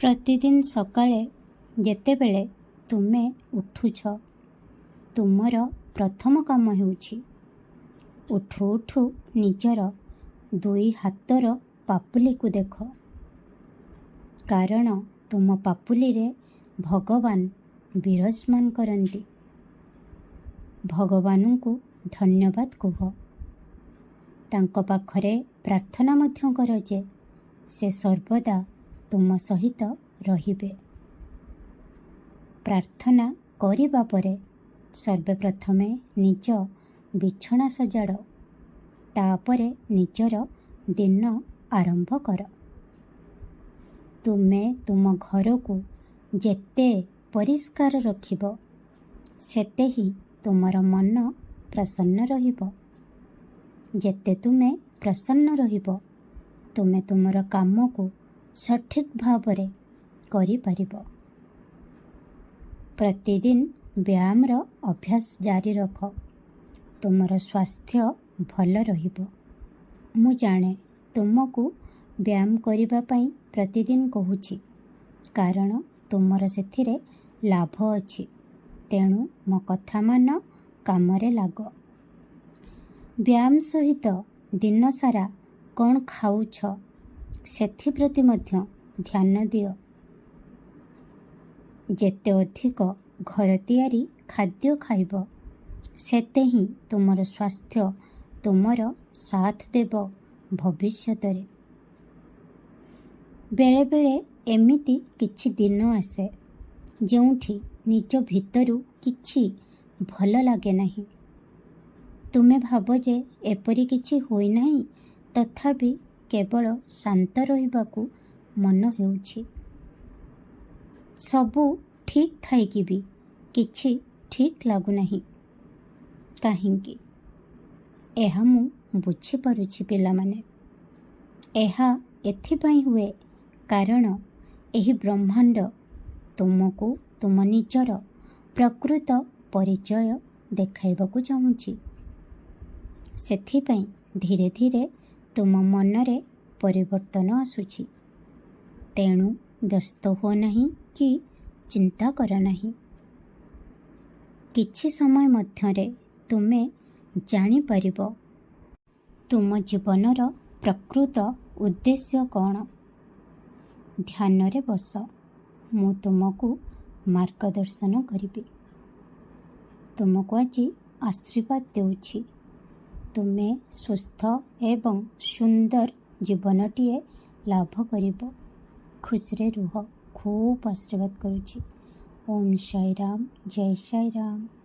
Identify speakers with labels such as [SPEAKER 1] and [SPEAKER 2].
[SPEAKER 1] ପ୍ରତିଦିନ ସକାଳେ ଯେତେବେଳେ ତୁମେ ଉଠୁଛ, ତୁମର ପ୍ରଥମ କାମ ହେଉଛି ଉଠୁ ଉଠୁ ନିଜର ଦୁଇ ହାତର ପାପୁଲିକୁ ଦେଖ। କାରଣ ତୁମ ପାପୁଲିରେ ଭଗବାନ ବିରାଜମାନ କରନ୍ତି। ଭଗବାନଙ୍କୁ ଧନ୍ୟବାଦ କୁହ। ତାଙ୍କ ପାଖରେ ପ୍ରାର୍ଥନା ମଧ୍ୟ କର ଯେ ସେ ସର୍ବଦା ତୁମ ସହିତ ରହିବେ। ପ୍ରାର୍ଥନା କରିବା ପରେ ସର୍ବପ୍ରଥମେ ନିଜ ବିଛଣା ସଜାଡ଼, ତାପରେ ନିଜର ଦିନ ଆରମ୍ଭ କର। ତୁମେ ତୁମ ଘରକୁ ଯେତେ ପରିଷ୍କାର ରଖିବ, ସେତେ ହିଁ ତୁମର ମନ ପ୍ରସନ୍ନ ରହିବ। ଯେତେ ତୁମେ ପ୍ରସନ୍ନ ରହିବ, ତୁମେ ତୁମର କାମକୁ ସଠିକ୍ ଭାବରେ କରିପାରିବ। ପ୍ରତିଦିନ ବ୍ୟାୟାମର ଅଭ୍ୟାସ ଜାରି ରଖ। ତୁମର ସ୍ୱାସ୍ଥ୍ୟ ଭଲ ରହିବ। ମୁଁ ଜାଣେ ତୁମକୁ ବ୍ୟାୟାମ କରିବା ପାଇଁ ପ୍ରତିଦିନ କହୁଛି, କାରଣ ତୁମର ସେଥିରେ ଲାଭ ଅଛି। ତେଣୁ ମୋ କଥା ମାନ, କାମରେ ଲାଗ। ବ୍ୟାୟାମ ସହିତ ଦିନସାରା କ'ଣ ଖାଉଛ, ସେଥିପ୍ରତି ମଧ୍ୟ ଧ୍ୟାନ ଦିଅ। ଯେତେ ଅଧିକ ଘର ତିଆରି ଖାଦ୍ୟ ଖାଇବ, ସେତେ ହିଁ ତୁମର ସ୍ୱାସ୍ଥ୍ୟ ତୁମର ସାଥ ଦେବ ଭବିଷ୍ୟତରେ। ବେଳେବେଳେ ଏମିତି କିଛି ଦିନ ଆସେ ଯେଉଁଠି ନିଜ ଭିତରୁ କିଛି ଭଲ ଲାଗେ ନାହିଁ। ତୁମେ ଭାବ ଯେ ଏପରି କିଛି ହୋଇନାହିଁ, ତଥାପି କେବଳ ଶାନ୍ତ ରହିବାକୁ ମନ ହେଉଛି। ସବୁ ଠିକ୍ ଥାଇକି ବି କିଛି ଠିକ୍ ଲାଗୁନାହିଁ କାହିଁକି? ଏହା ମୁଁ ବୁଝିପାରୁଛି ପିଲାମାନେ। ଏହା ଏଥିପାଇଁ ହୁଏ କାରଣ ଏହି ବ୍ରହ୍ମାଣ୍ଡ ତୁମକୁ ତୁମ ନିଜର ପ୍ରକୃତ ପରିଚୟ ଦେଖାଇବାକୁ ଚାହୁଁଛି। ସେଥିପାଇଁ ଧୀରେ ଧୀରେ ତୁମ ମନରେ ପରିବର୍ତ୍ତନ ଆସୁଛି। ତେଣୁ ବ୍ୟସ୍ତ ହୁଅ ନାହିଁ କି ଚିନ୍ତା କର ନାହିଁ। କିଛି ସମୟ ମଧ୍ୟରେ ତୁମେ ଜାଣିପାରିବ ତୁମ ଜୀବନର ପ୍ରକୃତ ଉଦ୍ଦେଶ୍ୟ କ'ଣ। ଧ୍ୟାନରେ ବସ। ମୁଁ ତୁମକୁ ମାର୍ଗଦର୍ଶନ କରିବି। ତୁମକୁ ଆଜି ଆଶୀର୍ବାଦ ଦେଉଛି। ତୁମେ ସୁସ୍ଥ ଏବଂ ସୁନ୍ଦର ଜୀବନଟିଏ ଲାଭ କରିବ। ଖୁସିରେ ରୁହ। ଖୁବ୍ ଆଶୀର୍ବାଦ କରୁଛି। ଓମ୍ ସାଇ ରାମ, ଜୟ ସାଇ ରାମ।